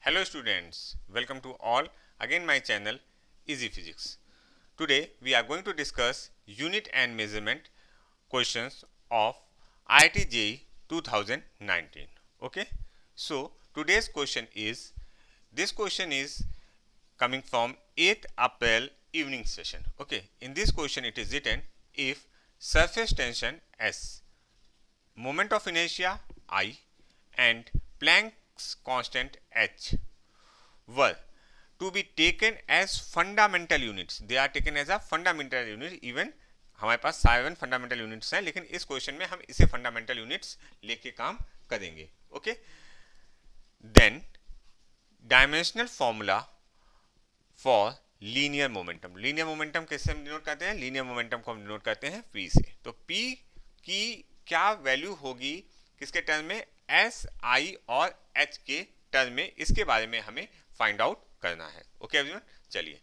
Hello students, welcome to all again my channel Easy Physics. Today we are going to discuss unit and measurement questions of IIT JEE 2019. Okay, so today's question is, this question is coming from 8th April evening session. Okay, in this question it is written, if surface tension S, moment of inertia I and Planck's constant H were to be taken as fundamental units, they are taken as a fundamental unit. Even हमारे पास 7 fundamental units हैं, लेकिन इस question में हम इसे fundamental units लेके काम करेंगे. Okay, then dimensional formula for linear momentum. Linear momentum कैसे हम डिनोट करते हैं? लीनियर मोमेंटम को हम डिनोट करते हैं पी से. तो पी की क्या वैल्यू होगी किसके टर्म में? एस, आई और एच के टर्म में. इसके बारे में हमें फाइंड आउट करना है. ओके एवरीवन, चलिए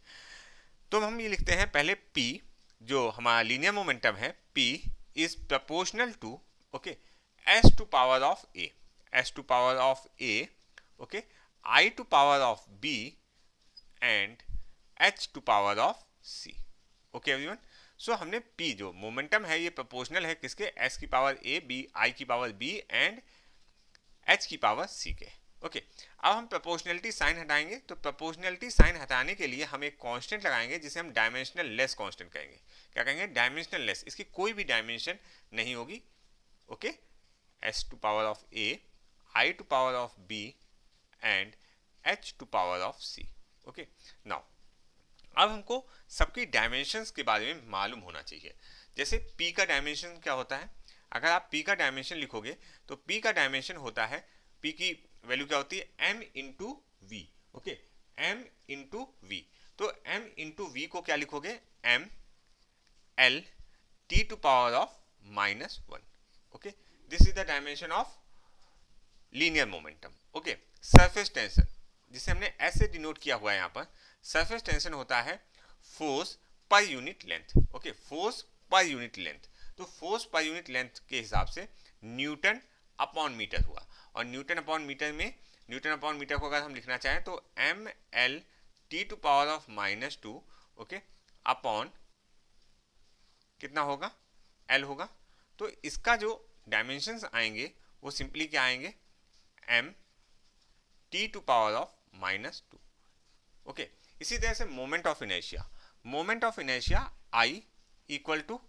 तो हम ये लिखते हैं पहले P, जो हमारा लीनियर मोमेंटम है, P is proportional to, okay, S to power of A, S to power of A, okay, I to power of B and H to power of C. Okay everyone, so हमने P जो momentum है ये proportional है किसके? S की power A, B, I की power B and H की power C के. ओके, अब हम प्रोपोर्शनलिटी साइन हटाएंगे. तो प्रोपोर्शनलिटी साइन हटाने के लिए हम एक कांस्टेंट लगाएंगे जिसे हम डायमेंशनल लेस कांस्टेंट कहेंगे. क्या कहेंगे? Dimensional less. इसकी कोई भी डायमेंशन नहीं होगी. Okay, S to power of A, I to power of B and H to power of C. Okay, now अब हमको सबकी डायमेंशंस के बारे में मालूम होना चाहिए. जैसे P का डायमेंशन क्या होता है? अगर आप P का डायमेंशन लिखोगे तो P का डायमेंशन होता है, P की वैल्यू क्या होती है? M into V. Okay, M into V. तो M इंटू वी को क्या लिखोगे? M L T to power of -1. Okay, this is the dimension of linear momentum. Okay, surface tension जिसे हमने S से डिनोट किया हुआ है यहाँ पर. सरफेस टेंशन होता है force per unit length. Okay, force per unit length. तो फोर्स पर यूनिट लेंथ के हिसाब से न्यूटन अपॉन मीटर हुआ. और न्यूटन अपॉन मीटर में, न्यूटन अपॉन मीटर को अगर हम लिखना चाहें तो M L T to power of -2, okay, upon कितना होगा? एल होगा. तो इसका जो डायमेंशंस आएंगे वो सिंपली क्या आएंगे? M T to power of -2. Okay, इसी तरह से moment of inertia. Moment of inertia I equal to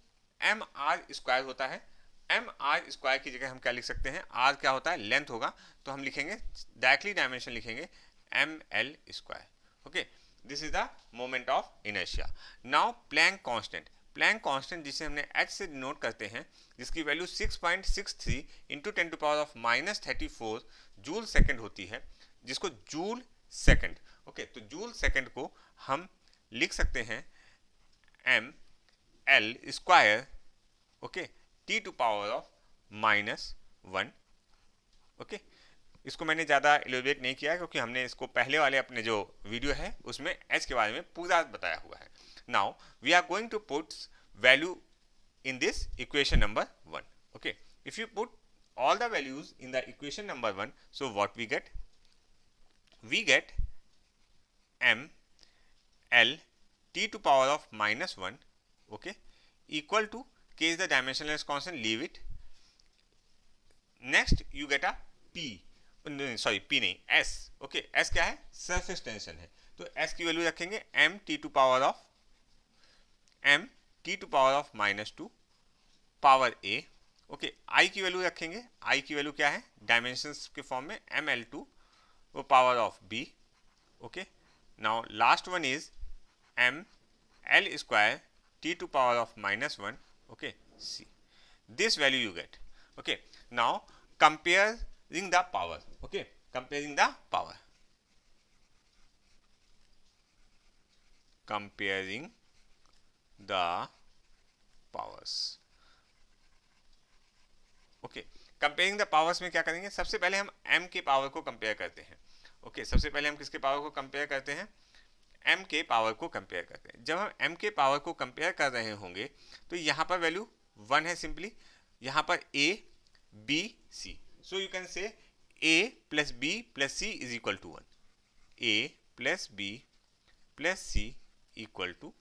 M R square होता है. एम आर स्क्वायर की जगह हम क्या लिख सकते हैं? आर क्या होता है? लेंथ होगा. तो हम लिखेंगे डायरेक्टली डायमेंशन लिखेंगे M L square. Okay, this is the moment of inertia. Now Planck constant. Planck constant जिसे हमने एच से डिनोट करते हैं, जिसकी value 6.63 into 10 to power of -34 joule second होती है, जिसको जूल सेकेंड. ओके, तो जूल सेकेंड को हम लिख सकते हैं M L square, okay, T to power of -1. Okay, इसको मैंने ज़्यादा एलिब्रेट नहीं किया क्योंकि हमने इसको पहले वाले अपने जो वीडियो है उसमें एच के बारे में पूरा बताया हुआ है. Now we are going to put value in this equation number 1. Okay, if you put all the values in the equation number 1, so what we get? We get m l t to power of -1, okay, equal to, k is the dimensionless constant, leave it. Next you get a p, sorry p नहीं, s. okay, s क्या है? surface tension है. तो s की value रखेंगे m t to power of m t to power of -2 power a. Okay, i की value रखेंगे. i की वैल्यू क्या है? डायमेंशंस के फॉर्म में ml2 वो power of b. Okay, now last one is m l square t to power of -1, okay, c. This value you get. Okay, now comparing the power. Okay, comparing the power, comparing the powers. Okay, comparing the powers में क्या करेंगे? सबसे पहले हम m के power को compare करते हैं. ओके, सबसे पहले हम किसके पावर को कंपेयर करते हैं? m के पावर को कंपेयर करते हैं. जब हम m के पावर को कंपेयर कर रहे होंगे तो यहाँ पर वैल्यू 1 है सिंपली, यहाँ पर a b c. So you can say a plus b plus c is equal to 1. A plus B plus C equal to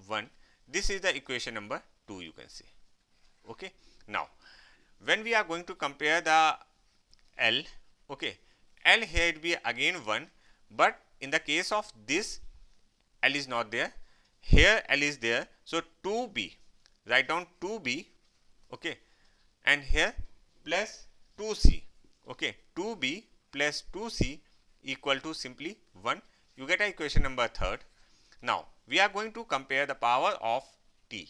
1. This is the equation number 2, you can say. Okay. Now, when we are going to compare the L, okay, L here it be again 1, but in the case of this, L is not there. Here L is there. So 2B, write down 2B, okay, and here plus 2C, okay, 2B plus 2C equal to simply 1. You get a equation number 3rd. Now, we are going to compare the power of T.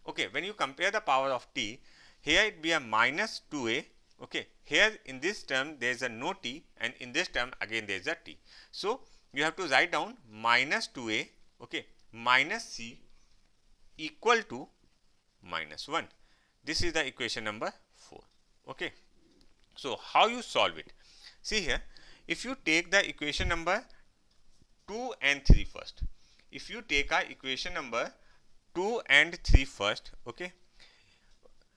Okay, when you compare the power of T, here it be a minus 2A, okay, here in this term there is a no T, and in this term again there is a T. So, you have to write down minus 2A, okay, minus C equal to minus 1. This is the equation number 4. Okay. So, how you solve it? See here, if you take the equation number 2 and 3 first, if you take our equation number 2 and 3 first, okay,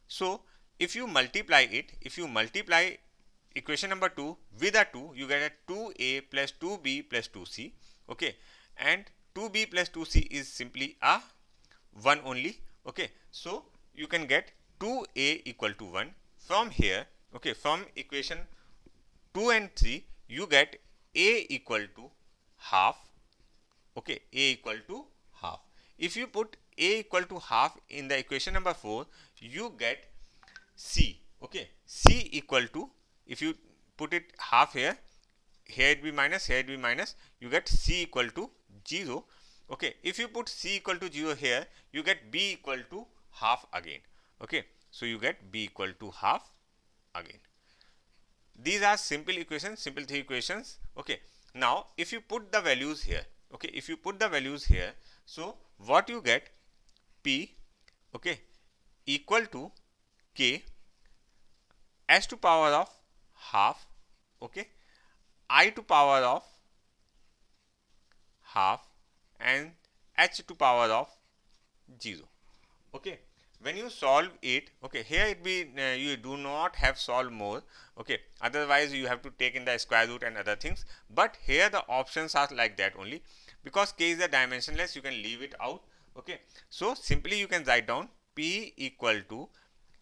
so if you multiply it, if you multiply equation number 2 with a 2, you get a 2A plus 2B plus 2C, okay, and 2B plus 2C is simply a 1 only, okay. So you can get 2A equal to 1 from here, okay. From equation 2 and 3 you get A equal to half, okay, A equal to half. If you put A equal to half in the equation number 4, you get C, okay, C equal to, if you put it half here, here it be minus, here it be minus, you get C equal to 0, okay. If you put C equal to 0 here, you get B equal to half again, okay. So you get B equal to half again. These are simple equations, simple 3 equations, okay. Now if you put the values here, okay, if you put the values here, so what you get, P, okay, equal to K S to power of half, okay, I to power of half, and H to power of 0, okay. When you solve it, okay, here it be you do not have solve more, okay, otherwise you have to take in the square root and other things, but here the options are like that only, because K is a dimensionless, you can leave it out, okay. So simply you can write down P equal to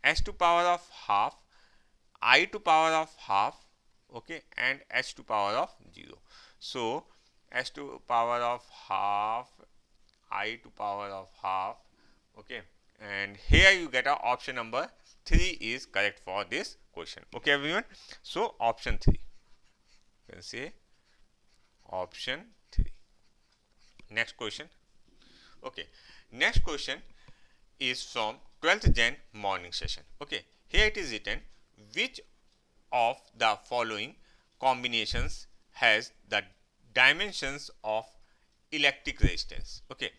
S to power of half, I to power of half, okay, and H to power of 0. So S to power of half, I to power of half, okay, and here you get a option number 3 is correct for this question, okay everyone. So option 3, you can say option 3. Next question, okay, next question is from 12th Jan morning session, okay. Here it is written, which of the following combinations has the dimensions of electric resistance, okay.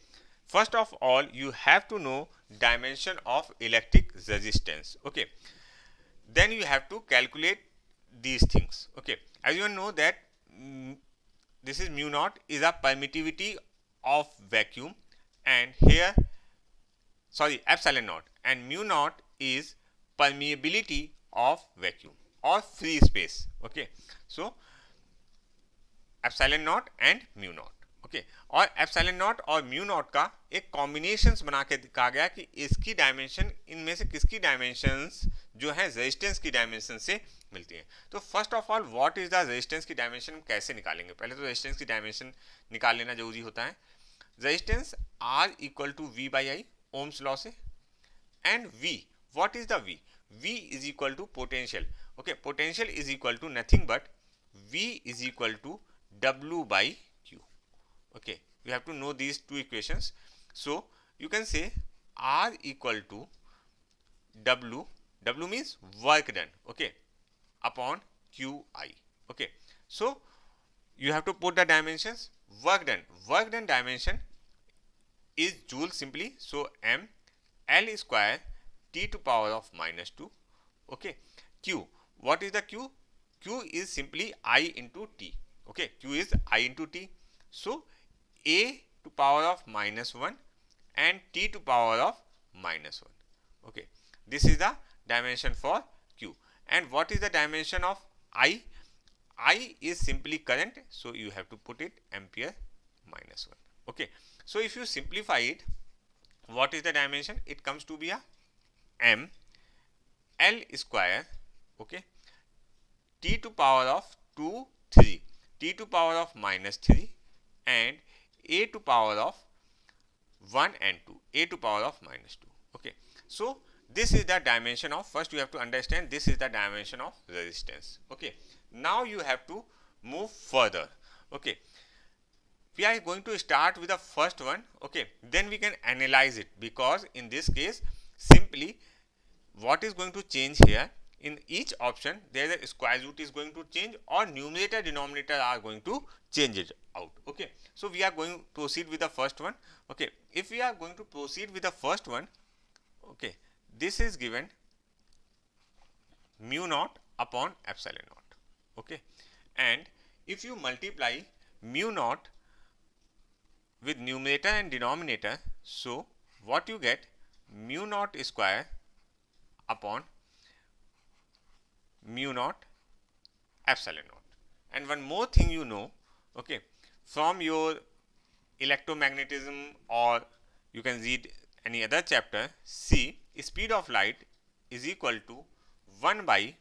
First of all, you have to know dimension of electric resistance, okay. Then you have to calculate these things, okay. As you know that this is mu naught is a permittivity of vacuum, and here, sorry, epsilon naught, and mu naught is permeability of vacuum or free space, okay. So epsilon not and mu naught, okay, और epsilon not और mu naught का एक combinations बना के कहा गया कि इसकी डायमेंशन, इनमें से किसकी डायमेंशंस जो है रेजिस्टेंस की डायमेंशन से मिलती है. तो first of all what is the resistance की डायमेंशन कैसे निकालेंगे? पहले तो रेजिस्टेंस की डायमेंशन निकाल लेना जरूरी होता है. Resistance R equal to V by I, Ohm's law से, and V, what is the V? V is equal to potential, okay. Potential is equal to nothing but V is equal to W by Q, okay. You have to know these two equations. So you can say R equal to W, W means work done, okay, upon QI, okay. So you have to put the dimensions. Work done dimension is joule simply, so M L square T to power of minus 2, okay. Q, what is the Q? Q is simply I into T, okay. Q is I into T, so A to power of minus 1 and T to power of minus 1, okay. This is the dimension for Q. And what is the dimension of I? I is simply current, so you have to put it ampere minus 1. Okay, so if you simplify it, what is the dimension? It comes to be a m L square, okay, t to power of 2 3, t to power of minus 3, and a to power of 1 and 2, a to power of minus 2. Okay, so this is the dimension of, first you have to understand this is the dimension of resistance. Okay, now you have to move further. Okay, we are going to start with the first one. Okay, then we can analyze it, because in this case simply what is going to change here, in each option there is a square root is going to change, or numerator denominator are going to change it out. Okay, so we are going to proceed with the first one. Okay, if we are going to proceed with the first one, okay, this is given mu naught upon epsilon naught. Okay, and if you multiply mu naught with numerator and denominator, so what you get, mu naught square upon mu naught epsilon naught. And one more thing you know, okay, from your electromagnetism, or you can read any other chapter, see, speed of light is equal to 1 by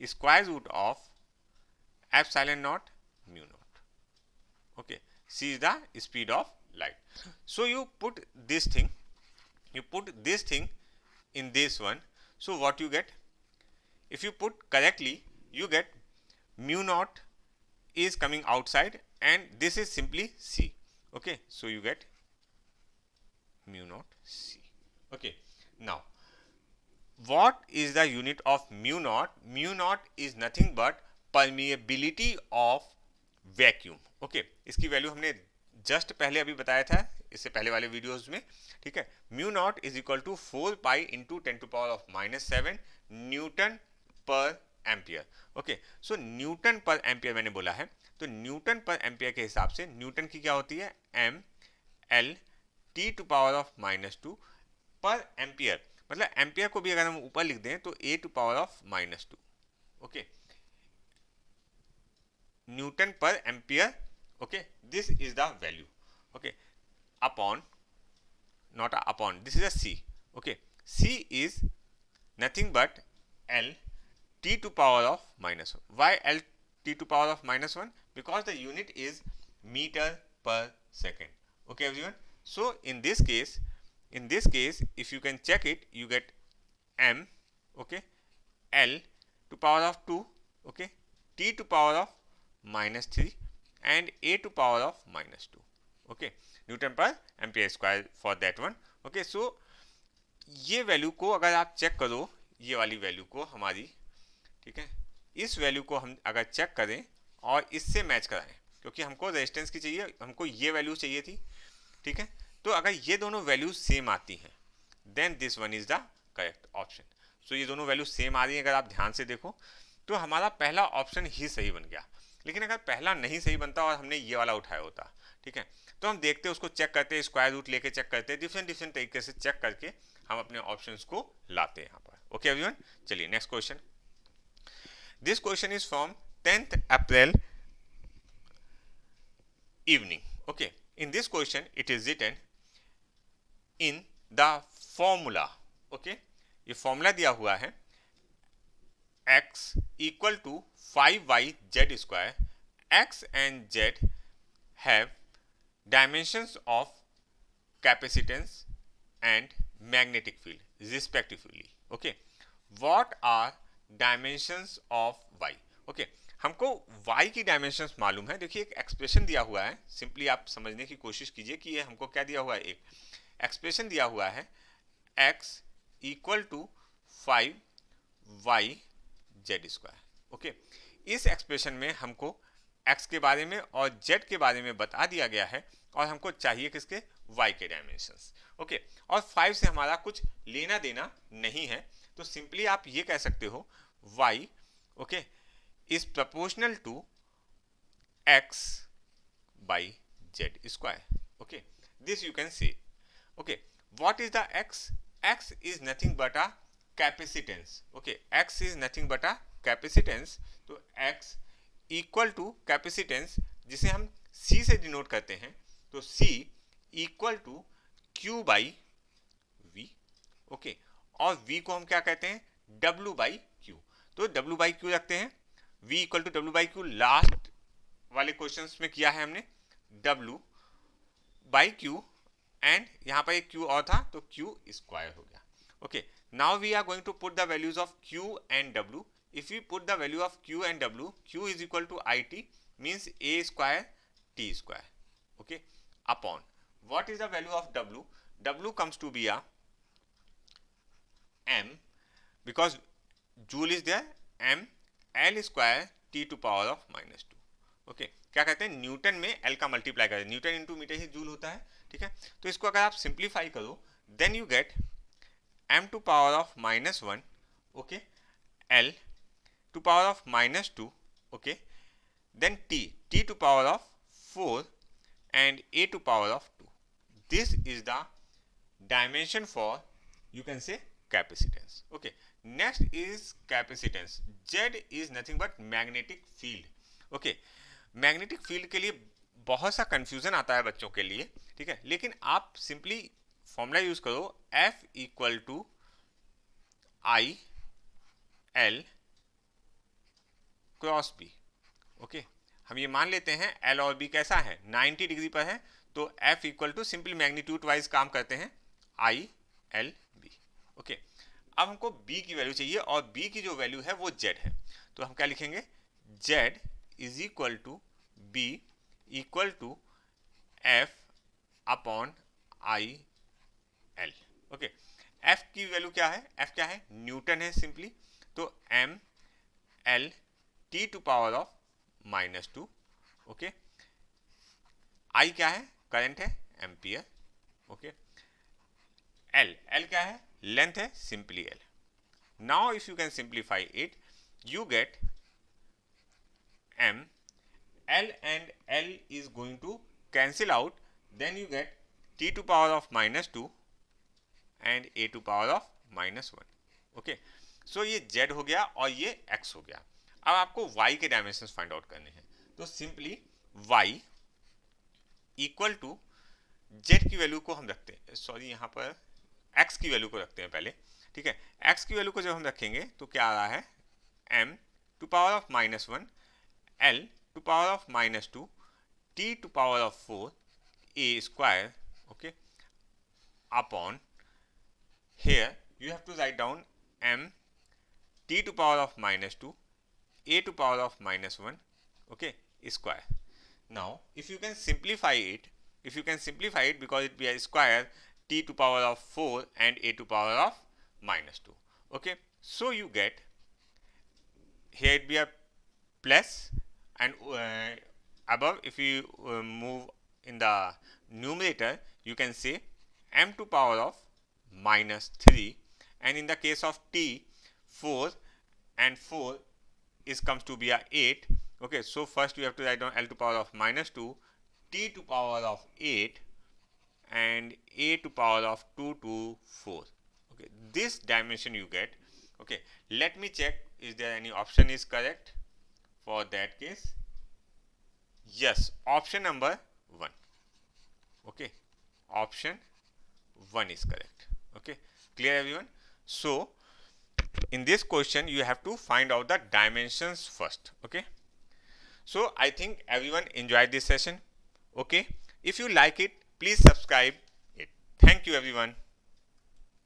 square root of epsilon naught mu naught. Okay, c is the speed of light. So you put this thing in this one, so what you get, if you put correctly, you get mu naught is coming outside, and this is simply c. Okay, so you get mu naught c. Okay, now what is the unit of mu naught? Mu naught is nothing but permeability of vacuum. Okay, इसकी value हमने just पहले अभी बताया था, इससे पहले वाले videos में. ठीक है, mu not is equal to 4 pi into 10 to power of -7 newton per ampere. Okay, so newton per ampere मैंने बोला है, तो न्यूटन पर एम्पियर के हिसाब से न्यूटन की क्या होती है, M L T to power of -2 per ampere. मतलब एम्पियर को भी अगर हम ऊपर लिख दें तो A to power of -2. Okay, newton per ampere. Okay, this is the value. Okay, upon, not upon, this is a c. Okay, c is nothing but l t to power of -1. Why l t to power of -1? Because the unit is meter per second. Okay everyone, so in this case if you can check it, you get m, okay, l to power of 2, okay, t to power of -3 and a to power of -2. okay, newton per ampere square for that one. Okay, so ये value को अगर आप check करो, ये वाली value को हमारी, ठीक है, इस वैल्यू को हम अगर चेक करें और इससे मैच कराएं, क्योंकि हमको रेजिस्टेंस की चाहिए, हमको ये वैल्यू चाहिए थी. ठीक है, तो अगर ये दोनों वैल्यू सेम आती हैं, then this one is the correct option. So ये दोनों वैल्यू सेम आ रही है, अगर आप ध्यान से देखो तो हमारा पहला ऑप्शन ही सही बन गया. लेकिन अगर पहला नहीं सही बनता और हमने ये वाला उठाया होता, ठीक है, तो हम देखते उसको चेक करते, स्क्वायर रूट लेके चेक करते, डिफरेंट तरीके से चेक करके हम अपने ऑप्शंस को लाते हैं यहाँ पर. ओके एवरीवन, चलिए next question. This question is from 10th April evening. Okay, in this question it is written in the formula. Okay, ये फॉर्मूला दिया हुआ है, x equal to 5y z². x and z have dimensions of capacitance and magnetic field respectively. Okay, what are dimensions of y? Okay, हमको y की dimensions मालूम है. देखिए एक एक्सप्रेशन दिया हुआ है, सिंपली आप समझने की कोशिश कीजिए कि ये हमको क्या दिया हुआ है, एक एक्सप्रेशन दिया हुआ है, x equal to 5y z². Okay, इस एक्सप्रेशन में हमको x के बारे में और z के बारे में बता दिया गया है, और हमको चाहिए किसके, y के डायमेंशंस. ओके, और 5 से हमारा कुछ लेना देना नहीं है, तो सिंपली आप ये कह सकते हो y, ओके, is proportional to x by z². Okay, this you can say. Okay, what is the x? x is nothing but a capacitance. Okay, x is nothing but a capacitance, तो x equal to capacitance जिसे हम C से denote करते हैं, तो C equal to Q by V, okay, और V को हम क्या कहते हैं, W बाई Q, तो W बाई Q रखते हैं, V equal to W by Q, last वाले क्वेश्चंस में किया है हमने W बाई Q, एंड यहाँ पर एक Q और था तो Q स्क्वायर हो गया, okay. Now we are going to put the values of Q and W. If we put the value of Q and W, Q is equal to IT means A square T square, okay, upon what is the value of W? W comes to be a M, because joule is there, M L square T to power of minus 2, okay. क्या कहते हैं, Newton में L का multiply करें, Newton into metre ही joule होता है, ठीक है. तो इसको अगर आप सिंप्लीफाई करो, then you get M to power of minus 1, okay, L to power of minus 2, okay, then T to power of 4 and A to power of 2. This is the dimension for, you can say, capacitance, okay. Next is capacitance. Z is nothing but magnetic field, okay. Magnetic field के लिए बहुत सा confusion आता है बच्चों के लिए, ठीक है, लेकिन आप सिंपली फॉर्मूला यूज करो, F equal to I L cross B, okay. हम ये मान लेते हैं L और B कैसा है, 90 डिग्री पर है, तो F equal to simply magnitude wise काम करते हैं I L B, ओके. अब हमको B की वैल्यू चाहिए और B की जो वैल्यू है वो Z है, तो हम क्या लिखेंगे, Z is equal to B equal to F upon I L, okay. F की वैल्यू क्या है, F क्या है, न्यूटन है सिंपली, तो M L T to power of minus 2, okay. I क्या है, करंट है, एम्पियर, ओके. L क्या है, लेंथ है, simply L. Now if you can simplify it, you get M, L and L is going to cancel out, then you get T to power of minus 2 and A to power of minus 1, okay. So ये Z हो गया और ये X हो गया. अब आपको Y के डायमेंशंस फाइंड आउट करने हैं, तो simply Y equal to Z की वैल्यू को हम रखते हैं, सॉरी यहाँ पर X की वैल्यू को रखते हैं पहले, ठीक है. X की वैल्यू को जब हम रखेंगे तो क्या आ रहा है, M to power of minus 1, L to power of minus 2, T to power of 4, A square, okay, upon, here you have to write down M T to power of minus 2, A to power of minus 1, okay, square. Now if you can simplify it, because it be a square, T to power of 4 and A to power of minus 2, okay. So you get, here it be a plus, and above if you move in the numerator, you can say M to power of minus 3, and in the case of T, 4 and 4 is comes to be a 8, okay. So first you have to write down L to power of minus 2, T to power of 8 and A to power of 2 to 4, okay. This dimension you get, okay. Let me check, is there any option is correct for that case. Yes, option number 1, okay, option 1 is correct, okay. Clear everyone? So in this question you have to find out the dimensions first, okay. So I think everyone enjoyed this session, okay. If you like it, please subscribe it. Thank you everyone.